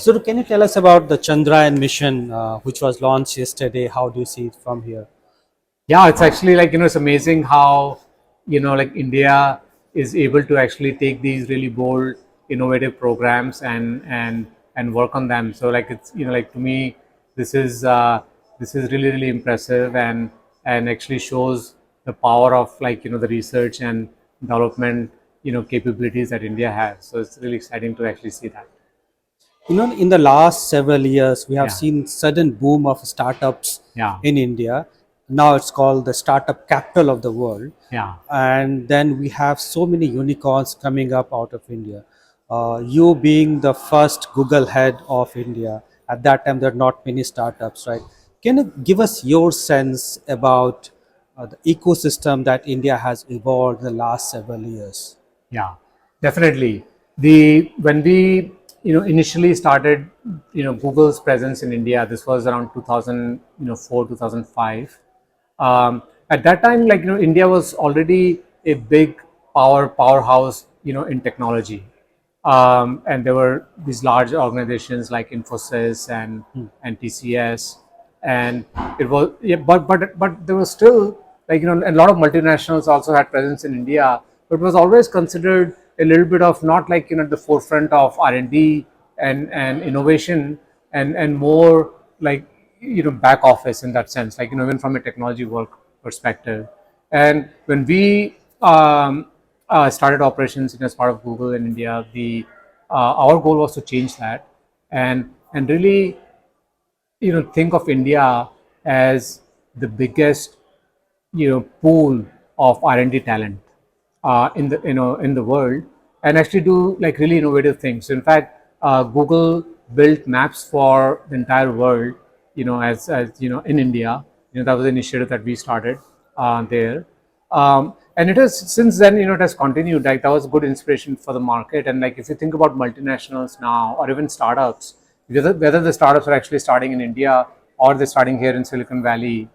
So can you tell us about the Chandrayaan mission, which was launched yesterday? How do you see it from here? Yeah, it's actually like, it's amazing how, like India is able to actually take these really bold, innovative programs and work on them. So like it's, like to me, this is really, really impressive and actually shows the power of like, the research and development, capabilities that India has. So it's really exciting to actually see that. In the last several years, we have Yeah. seen sudden boom of startups Yeah. in India. Now it's called the startup capital of the world. Yeah. And then we have so many unicorns coming up out of India. You being the first Google head of India, at that time there are not many startups, right? Can you give us your sense about the ecosystem that India has evolved in the last several years? Yeah, definitely. The when we initially started Google's presence in India, this was around 2004 2005. At that time, like India was already a big powerhouse in technology, and there were these large organizations like Infosys and TCS, and it was yeah, but there was still like a lot of multinationals also had presence in India, but it was always considered a little bit of not like the forefront of R&D and innovation and more like back office in that sense, like even from a technology work perspective. And when we started operations as part of Google in India, the our goal was to change that and really think of India as the biggest pool of R&D talent in the in the world, and actually do like really innovative things. So in fact, Google built maps for the entire world, as in India. That was the initiative that we started there. And it has since then, it has continued. Like that was good inspiration for the market. And like if you think about multinationals now, or even startups, whether the startups are actually starting in India or they're starting here in Silicon Valley,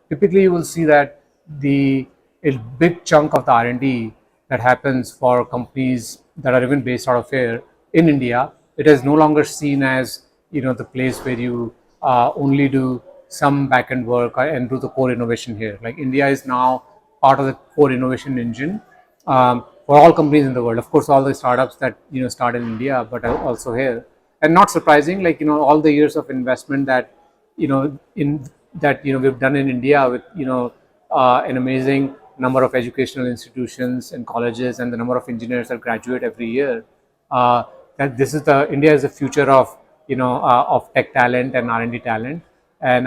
typically you will see that the a big chunk of the R&D that happens for companies that are even based out of here in India, it is no longer seen as the place where you only do some back-end work and do the core innovation here. Like India is now part of the core innovation engine for all companies in the world. Of course, all the startups that start in India, but also here. And not surprising, like all the years of investment that in that we've done in India with an amazing number of educational institutions and colleges and the number of engineers that graduate every year. That this is the India is the future of of tech talent and R&D talent. And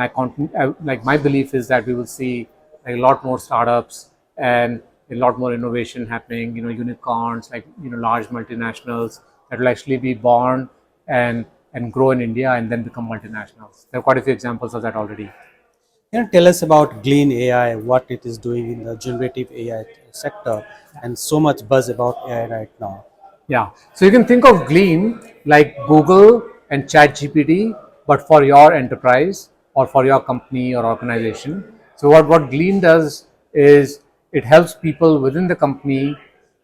like my belief is that we will see like a lot more startups and a lot more innovation happening. Unicorns like large multinationals that will actually be born and grow in India and then become multinationals. There are quite a few examples of that already. Can you tell us about Glean AI, what it is doing in the generative AI sector, and so much buzz about AI right now? Yeah. So you can think of Glean like Google and ChatGPT, but for your enterprise or for your company or organization. So what Glean does is it helps people within the company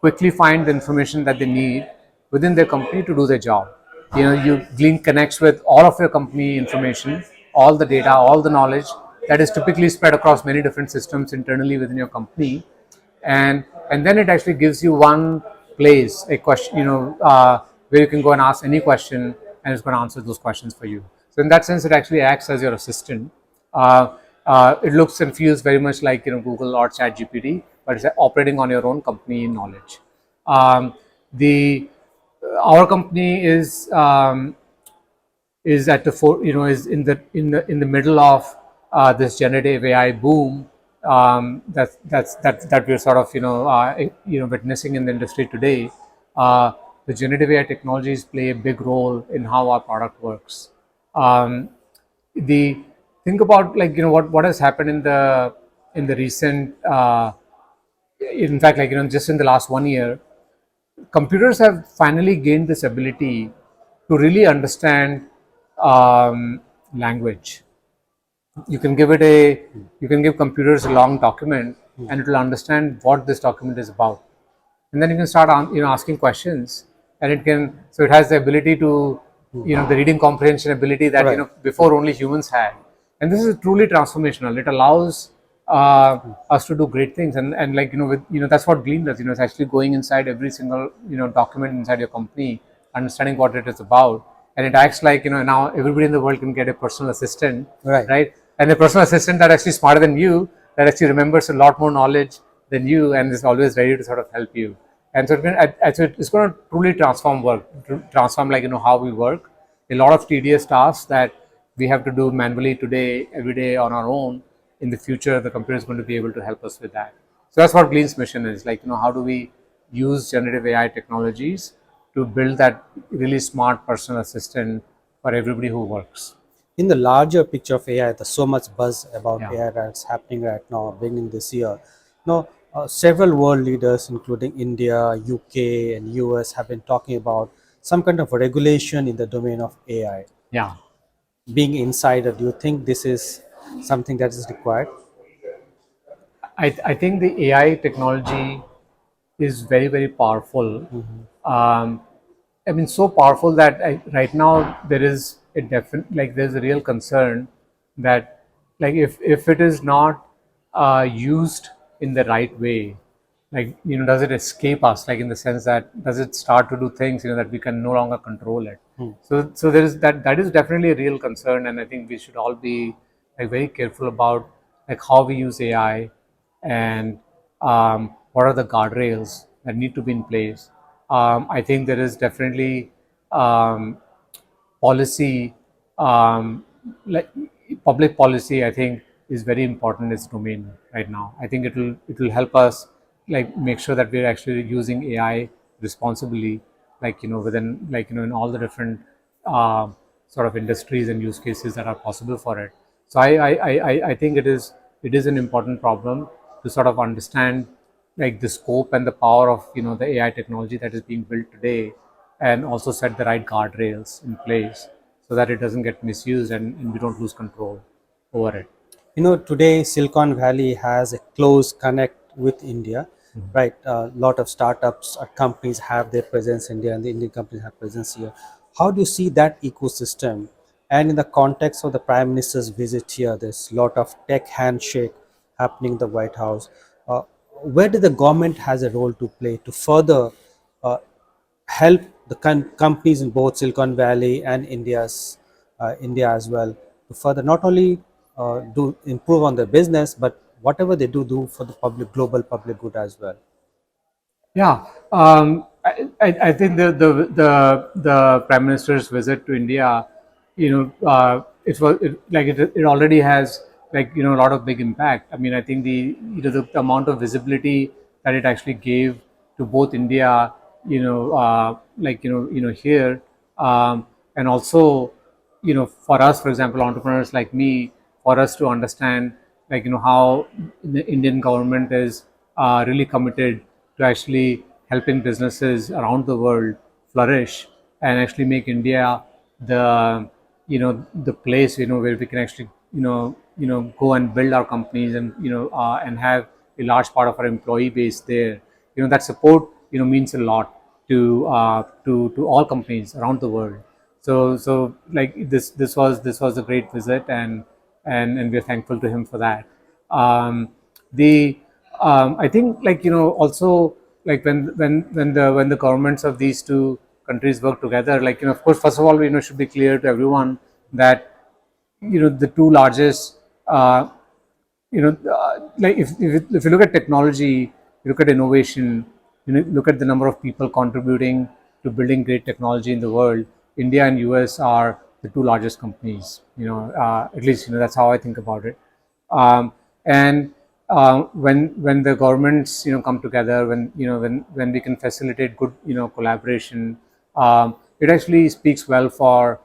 quickly find the information that they need within their company to do their job. Glean connects with all of your company information, all the data, all the knowledge that is typically spread across many different systems internally within your company, and then it actually gives you one place, a question, where you can go and ask any question, and it's going to answer those questions for you. So in that sense, it actually acts as your assistant. It looks and feels very much like Google or ChatGPT, but it's operating on your own company knowledge. The Our company is at the is in the middle of this generative AI boom that we're sort of witnessing in the industry today. The generative AI technologies play a big role in how our product works. Um, the Think about like what has happened in the recent in fact, like just in the last 1 year, computers have finally gained this ability to really understand language. You can give computers a long document and it will understand what this document is about, and then you can start asking questions, and it has the ability to the reading comprehension ability that Right. before only humans had. And this is truly transformational. It allows us to do great things, and like with that's what Glean does. It's actually going inside every single document inside your company, understanding what it is about, and it acts like now everybody in the world can get a personal assistant, Right. right? And a personal assistant that actually smarter than you, that actually remembers a lot more knowledge than you, and is always ready to sort of help you. And so it's going to truly transform work, transform like how we work. A lot of tedious tasks that we have to do manually today, every day on our own. In the future, the computer is going to be able to help us with that. So that's what Glean's mission is. Like how do we use generative AI technologies to build that really smart personal assistant for everybody who works. In the larger picture of AI, there's so much buzz about Yeah. AI that's happening right now, beginning this year. Now, several world leaders, including India, UK, and US, have been talking about some kind of regulation in the domain of AI. Yeah. Being insider, do you think this is something that is required? I think the AI technology is very, very powerful. Um, I mean, so powerful that right now there is a definite, like, there's a real concern that, like, if it is not used in the right way, like, does it escape us? Like, in the sense that, does it start to do things, that we can no longer control it? So there is that is definitely a real concern, and I think we should all be like very careful about like how we use AI, and what are the guardrails that need to be in place. I think there is definitely um, policy, like public policy, I think is very important in its domain right now. I think it will help us like make sure that we're actually using AI responsibly, like within like in all the different sort of industries and use cases that are possible for it. So I think it is an important problem to sort of understand like the scope and the power of the AI technology that is being built today, and also set the right guardrails in place so that it doesn't get misused, and we don't lose control over it. Today Silicon Valley has a close connect with India, right? A lot of startups or companies have their presence in India, and the Indian companies have presence here. How do you see that ecosystem? And in the context of the Prime Minister's visit here, there's a lot of tech handshake happening in the White House. Uh, where do the government has a role to play to further uh, help the companies in both Silicon Valley and India as well to further not only do improve on their business, but whatever they do for the public, global public good as well. Yeah, I think the Prime Minister's visit to India, it already has like a lot of big impact. I mean, I think the amount of visibility that it actually gave to both India, here, and also for us, for example, entrepreneurs like me, for us to understand like how the Indian government is really committed to actually helping businesses around the world flourish, and actually make India the place where we can actually go and build our companies, and and have a large part of our employee base there. That support means a lot to all companies around the world. So like this was a great visit, and we're thankful to him for that. The I think like also like when the governments of these two countries work together, like of course, first of all, should be clear to everyone that the two largest like if you look at technology, you look at innovation, look at the number of people contributing to building great technology in the world. India and US are the two largest companies. At least that's how I think about it. And when the governments come together, when we can facilitate good collaboration, it actually speaks well for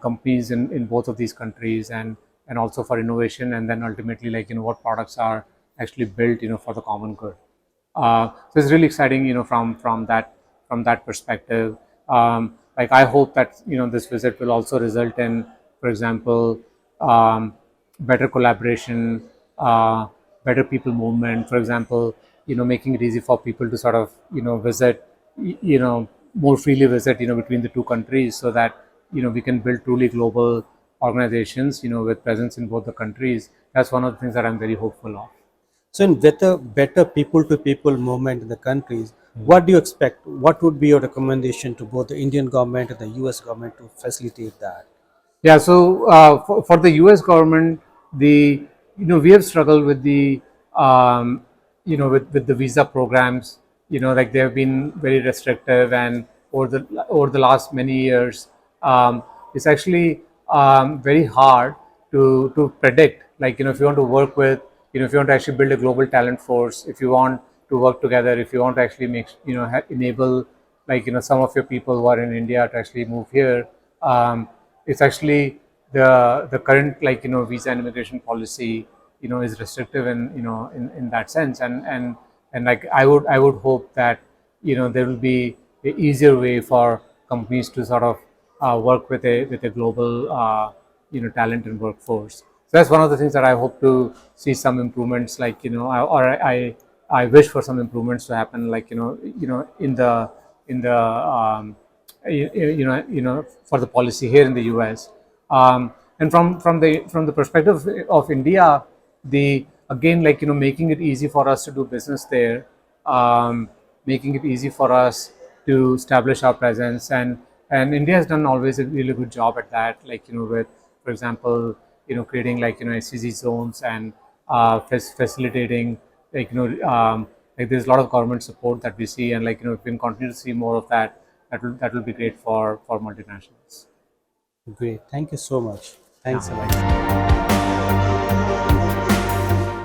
companies in both of these countries, and also for innovation, and then ultimately like what products are actually built for the common good. So it's really exciting from that perspective. Like I hope that this visit will also result in, for example, better collaboration, better people movement. For example, making it easy for people to sort of visit, more freely visit, between the two countries, so that we can build truly global organizations, with presence in both the countries. That's one of the things that I'm very hopeful of. So, in better people-to-people movement in the countries, what do you expect? What would be your recommendation to both the Indian government and the U.S. government to facilitate that? Yeah, so for the U.S. government, the we have struggled with the with the visa programs. Like they have been very restrictive, and over the last many years, it's actually very hard to predict. Like if you want to work with, if you want to actually build a global talent force, if you want to work together, if you want to actually make enable, like some of your people who are in India to actually move here. It's actually the current, like visa and immigration policy is restrictive in in that sense. And like I would hope that there will be a easier way for companies to sort of work with a global talent and workforce. So that's one of the things that I hope to see some improvements, like I wish for some improvements to happen, like in the for the policy here in the US. And from the perspective of India, the again, like making it easy for us to do business there, making it easy for us to establish our presence, and India has done always a really good job at that. Like with, for example, creating like SCG zones, and facilitating, like like there's a lot of government support that we see, and like if we can continue to see more of that, that will be great for multinationals. Great. Thank you so much. Thanks a Yeah. lot.